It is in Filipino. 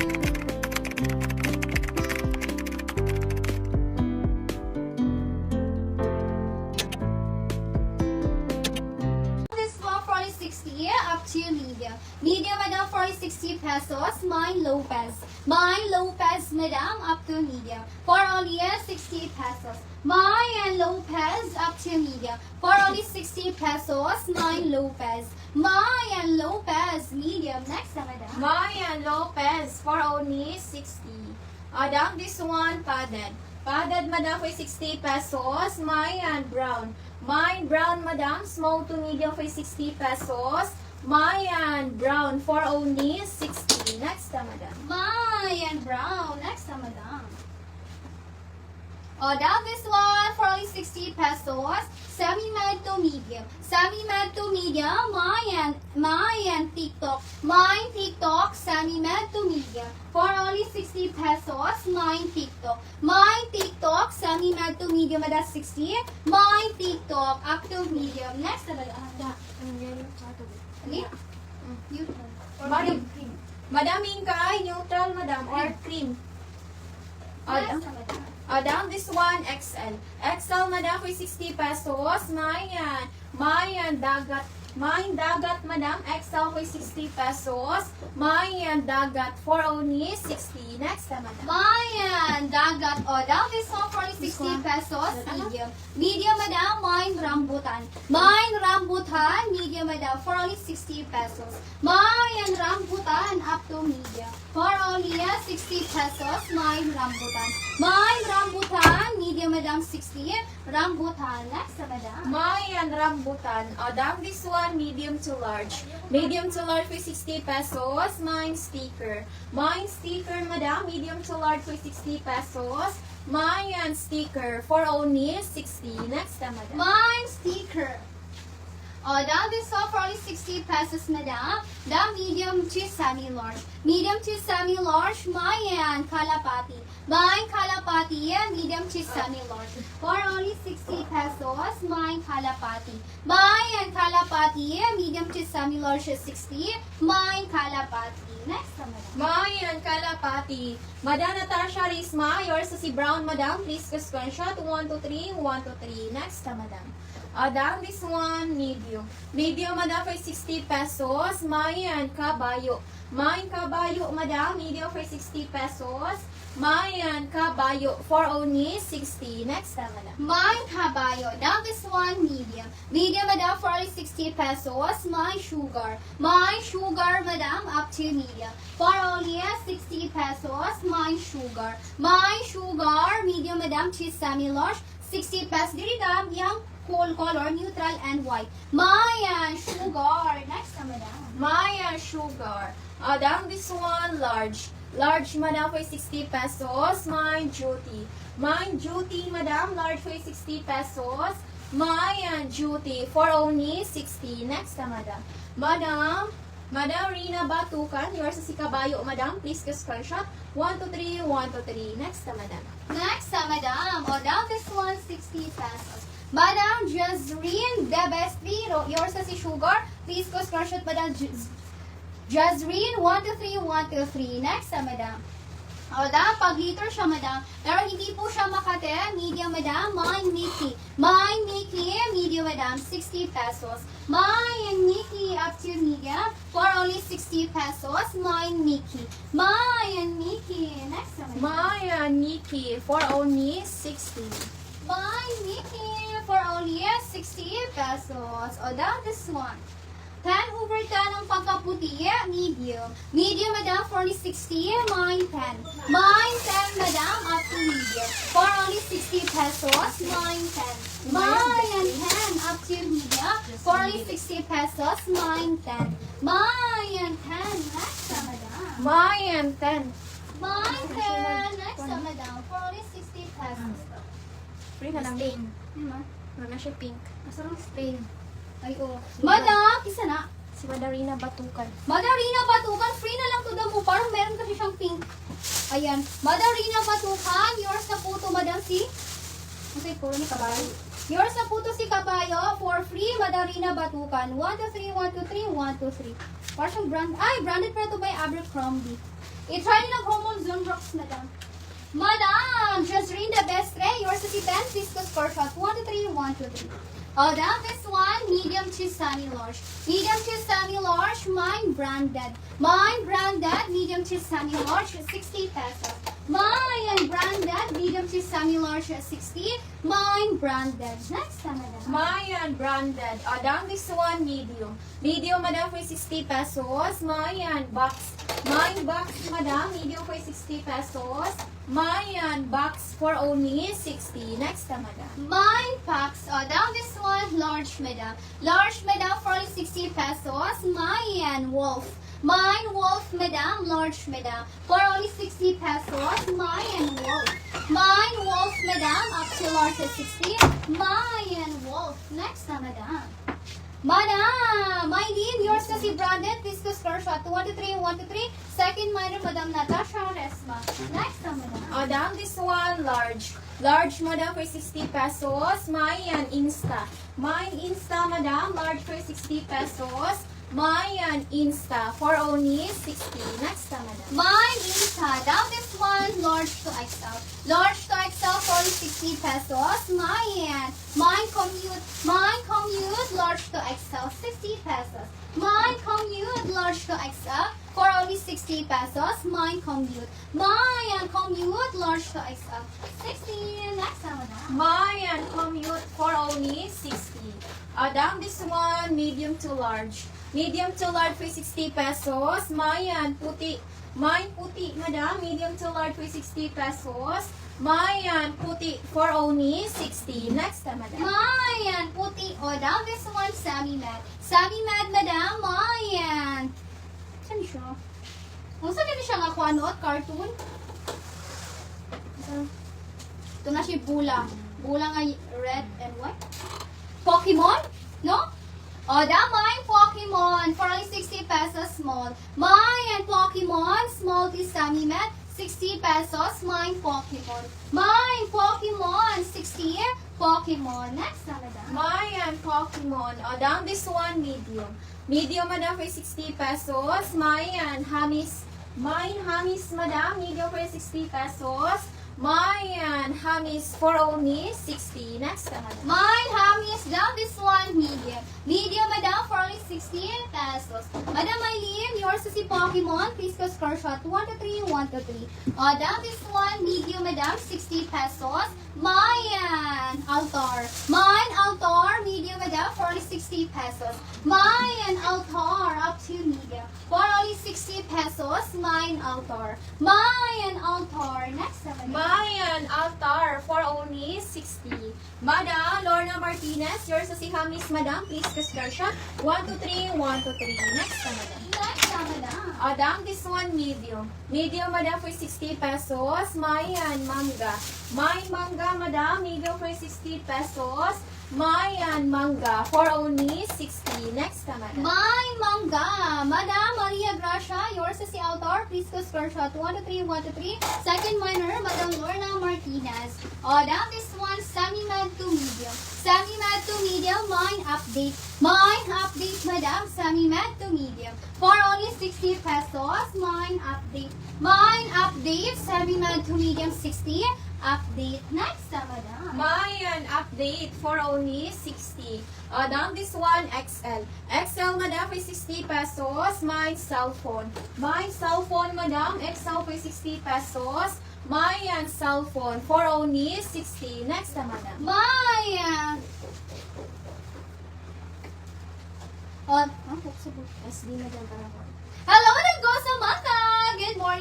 This one for 60 up to medium. Medium, madam, for 60 pesos. Mine Lopez. Mine Lopez, madam, up to medium. For only 60 pesos. Mine Lopez, up to medium. For only 60 pesos. Mine Lopez. Mine Lopez, medium. Next, madam. Mayan Lopez for only 60. Madam, this one padded. Padded, madam, for 60 pesos. Mayan Brown. Mine Brown, madam, small to medium for 60 pesos. Mayan Brown for only 60. Next, madam. Mine Brown. Next, madam. Down this one for only 60 pesos. Semi-med to medium. Semi-med to medium. Mayan TikTok. Mine TikTok. Semi-med to medium. For only 60 pesos. Mine TikTok. Mine TikTok. Semi-med to medium. That's 60. Mine TikTok. Up to medium. Next. Ano? You Madam, madam, Inkay, neutral, madam, or cream. Next, madam. Madam, this one, XL. XL, madam, for 60 pesos. Mayan. Mayan Dagat. Mayan Dagat, madam. XL for 60 pesos. Mayan Dagat for only 60. Next, madam. Mayan Dagat. Down this one for 60 pesos. Medium. Medium, madam. Mine Rambutan. Mine Rambutan. Medium, madam. For only 60 pesos. Mayan Rambutan. Up to medium. For only 60 pesos. Mine Rambutan. Mine Rambutan. Medium, madam. 60. Rambutan. Next, madam. Mayan Rambutan. Madam, this one, medium to large. Medium to large for 60 pesos. Mine sticker. Mine sticker, madam. Medium to large for 60 pesos. Mayan sticker for only 60. Next, madam. Mine sticker. Down this one for only 60 pesos, madam. The medium to semi-large. Medium to semi-large, Mayan Kalapati. Mine Kalapati, medium to semi-large. For only 60 pesos, mine Kalapati. Mayan Kalapati, medium to semi-large is 60. Mine Kalapati. Next, madam. Mayan Kalapati. Madam Natasha Risma, yours si Brown, madam. Please screenshot 1, 2, 3, 1, 2, 3. Next, madam. Down this one, medium. Medium, madam, for 60 pesos. Mayan Kabayo. Mayan Kabayo, madam. Medium for 60 pesos. Mayan Kabayo for only 60. Next, madam. Mine Caballo. Down this one, medium. Medium, madam, for only 60 pesos. Mine Sugar. Mine Sugar, madam, up to medium. For only 60 pesos. Mine Sugar. Mine Sugar, medium, madam, to semi-large. 60 pesos. Diri dam, yung cool color, neutral and white. Mayan Sugar. Next, madam. Mayan Sugar. Down this one, large. Large, madam, for 60 pesos. Mine Duty. Mine Duty, madam, large for 60 pesos. Mayan Duty for only 60. Next, madam. Madam Rina Batukan, yours si Kabayo, madam. Please screenshot 1, 2, 3, 1, 2, 3. Next, madam. Next, madam. Down this one, 60 pesos. Madam Jazreen, the best hero. Yours si Sugar. Please go screenshot, madam Jazreen, 1, 2, 3, 1, 2, 3. Next, madam. Madam, pag-liter siya, madam. Pero hindi po siya Makate. Medium, madam. Mine Mickey. Mine Mickey, medium, madam. 60 pesos. Mine Mickey, up to medium. For only 60 pesos. Mine Mickey. Mine Mickey. Next, madam. Mayan Nikki for only 60. Mine Mickey, for only 60 pesos. Down this one. 10 over 10 ang pagkaputi, medium. Medium, madam, for only 60. Mine 10. Mine 10, madam, up to medium. For only 60 pesos. Mine 10. Mine 10, up to medium. For only 60 pesos. Mine 10. Mine 10. Next, madam. Mayan 10. Mine 10. Next, madam. For only 60 pesos. Free na lang. Spain. Ano siya pink. Masarang Spain. Ay, oo. Madam, kisa na. Si Madarina Batukan. Madarina Batukan, free na lang to daw mo. Parang meron kasi siyang pink. Ayan. Madarina Batukan, yours na po to, madam, si? Okay, puro ni Kabayo. Yours na po to si Kabayo for free, Madarina Batukan. 1, 2, 3, 1, 2, 3, 1, 2, 3. Parang siyang brand. Ay, branded pa to by Abercrombie. I-try nyo ng hormone zone rocks, madam. Madam, Jazreen the best tray. Yours is Ben. Please go score shot. 1 to 3, 1 to 3. Oh, down this one, medium to semi-large. Medium to semi-large, mine branded. Mine branded, medium to semi-large, 60 pesos. Mine branded, medium to semi-large, 60. Mine branded. Next time, madam. Mayan branded. Down this one, medium. Medium, madam, for 60 pesos. Mayan box. Mine box, madam, medium for 60 pesos. Mayan box for only 60. Next time, madam. Mine packs. Down this one, large, madam. Large, madam, for only 60 pesos. Mine wolf. Mine wolf, madam. Large, madam. For only 60 pesos. Mine wolf. Mine wolf, madam. Up to large at 60. Mine wolf. Next time, madam. Madam, my name, yours kasi branded. Please go score shot. 1 to 3, 1 to 3. Second minor, Madam Natasha Resma. Next time, madam. Down this one, large. Large, madam, for 60 pesos. Mayan Insta. Mine Insta, madam. Large for 60 pesos. Mayan Insta for only 60. Next time, madam. Mine inside. Down this one, large to XL. Large to XL for only 60 pesos. Mine commute, large to XL, 60 pesos. Mine commute, large to XL for only 60 pesos. Mine commute, large to XL, 60. Next time, madam. Mayan commute for only 60. Down this one, medium to large. Medium to large for 60 pesos. Mayan puti. Mine puti, madam. Medium to large for 60 pesos. Mayan puti for only 60. Next time, madam. Mayan puti. Down this one, semi-mad. Semi-mad, madam. Mayan. Saan siya? Saan din siya nga kuanot? Cartoon? Ito na siya bula. Bula nga red and white. Pokemon? No? Mine Pokemon for only 60 pesos small. Mine Pokemon small to semi-mat 60 pesos. Mine Pokemon. Mine Pokemon 60 Pokemon. Next na, madam. Mayan Pokemon. Down this one, medium. Medium, madam, for 60 pesos. Mayan Hamis. Mine Hamis, madam. Medium for 60 pesos. Mayan Hamis for only 60. Next na, madam. Mine Hamis down this one medium. Medium, madam, for only 60 pesos. Madam Eileen, yours is si Pokemon. Please go score shot. 1 to 3, 1 to 3. Down this one medium, madam, 60 pesos. Mayan Altar. Mine Altar, medium, madam, for only 60 pesos. Mayan Altar, up to medium. For only 60 pesos. Mine Altar. Mayan Altar. Next na, madam. Mayan Altar for only 60. Madam Lorna Martinez, yours is si Hamis, madam. Please score shot. 1 to 3, 1 to 3. Next na, madam. Next na, madam. Down this one, medium. Medium, madam, for 60 pesos. Mayan Manga. My Manga, madam. Medium for 60 pesos. Mayan Manga for only 60. Next na, madam. Mine Manga. Madam Maria Gracia, yours is si Altar. Please go score shot. 1 to 3, 1 to 3. Second minor, Madam Lorna Martinez. Down this one, semi-mad to medium. Semi-mad to medium, mine update. Mine update, madam, semi-mad to medium. For only 60 pesos, mine update. Mine update, semi-mad to medium, 60. Update. Next na, madam. Mayan update for only 60. Down this one, XL. XL, madam, for 60 pesos. My cell phone. My cell phone, madam. XL for 60 pesos. Mayan cell phone for only 60. Next na, madam. Mine. SD, madam. Hello, Naggo Samantha. Good morning.